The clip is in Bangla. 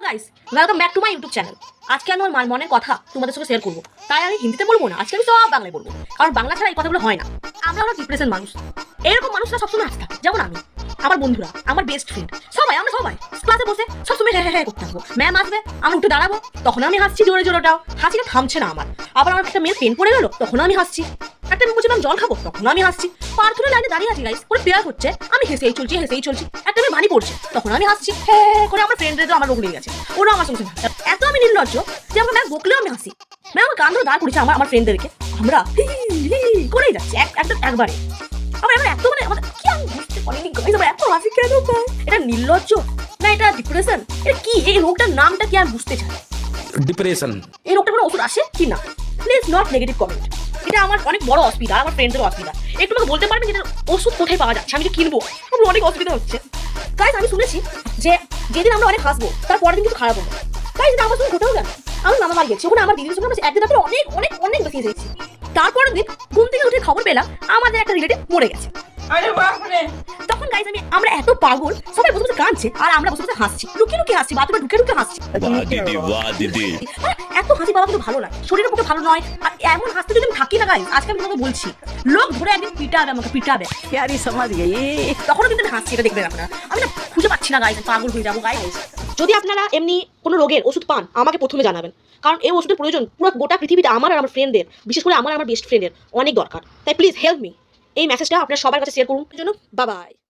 Guys welcome back to my YouTube channel. আজকে আমি আমার মনের কথা তোমাদের সঙ্গে শেয়ার করবো, তাই আমি হিন্দিতে বলবো না, আজকে আমি সব বাংলায় বলবো, কারণ বাংলা ছাড়া এই কথাগুলো হয় না। আমরা হলো ডিপ্রেশন মানুষ, এরকম মানুষরা সবসময় আসতে যেমন আমি, আমার বন্ধুরা, আমার বেস্ট ফ্রেন্ড, আমরা সবাই ক্লাসে বসে সবসময় হ্যাঁ হ্যাঁ করতে থাকবো। ম্যাম আসবে, আমি উঠে দাঁড়াবো, তখন আমি হাসছি জোরে জোরেটাও, হাসিটা থামছে না আমার। আবার আমার একটা মেয়ের পেন পড়ে গেলো, তখন আমি হাসছি। একটা মেয়ে বলছিলাম জল খাবো, তখন আমি হাসছি। প্রার্থনা লাইনে দাঁড়িয়ে আছি গাইস, করে প্রেয়ার হচ্ছে, আমি হেসেই চলছি। একটা মেয়ে বাড়ি পড়ছে, তখন আমি হাসছি হ্যাঁ করে। আমার ফ্রেন্ডদের আমার রোগ লেগে গেছে, ওরা আমার সঙ্গে হাসছে। এত আমি নির্লজ্জ যে আমার ম্যাম বকলেও আমি হাসি। ম্যাম আমার কান ধরে দাঁড় করেছে আমার ফ্রেন্ডদেরকে, আমরা করেই যাচ্ছি একবারে। আমার এত মানে আমাদের কি আমি বুঝতে পারিনি গাইস, আমার এত হাসি কেন পায়? এটা নির্লজ্জ না এটা ডিপ্রেশন? এটা কি, এই রোগটার নামটা কি আমি বুঝতে চাই। ডিপ্রেশন এই রোগটার কোনো ওষুধ আসে কি না? Please not negative comment. এটা আমার অনেক বড় অসুবিধা, আমার ফ্রেন্ডদের অসুবিধা। একটু আমাকে বলতে পারবেন যে ওষুধ কোথায় পাওয়া যাচ্ছে, আমি যে কিনবো? আমার অনেক অসুবিধা হচ্ছে গাইস। আমি শুনেছি যে যেদিন আমরা অনেক হাসবো তার পরের দিন কিন্তু খারাপ হবে গাইস। এটা আমার সঙ্গে ঘটেও গেল। আমি মামা বাড়ি গেছি, ওখানে আমার দিদির সঙ্গে আমরা একদিন তারপরে অনেক অনেক অনেক বেশি এসেছি। তারপরের দিন ঘুম থেকে উঠে খবর পেলাম আমাদের একটা রিলেটিভ মরে গেছে। তখন গাইস আমরা এত পাগল, সবাই বসে বসে কাঁদছে আর আমরা বসে বসে হাসছি, লুকিয়ে হাসছি, বাথরুমে ঢুকে হাসছি। এত হাসি পাওয়া কিন্তু ভালো লাগে, শরীরের পক্ষে ভালো নয়। আর এমন হাসতে যদি আমি থাকি না গাইস, আজকে আমি তোমাকে বলছি, লোক ধরে একদিন পিটাবে, আমাকে পিটাবে। তখনও কিন্তু আমি হাসছি, এটা দেখবেন আপনারা। আমি না খুঁজে পাচ্ছি না গাইস, পাগল হয়ে যাবো গাইস। যদি আপনারা এমনি কোনো রোগের ওষুধ পান, আমাকে প্রথমে জানাবেন, কারণ এই ওষুধের প্রয়োজন পুরো গোটা পৃথিবীতে আমার আর আমার ফ্রেন্ডদের, বিশেষ করে আমার বেস্ট ফ্রেন্ডের অনেক দরকার। তাই প্লিজ হেল্প মি। এই মেসেজটা আপনারা সবার কাছে শেয়ার করুন। জন্য বাই বাই।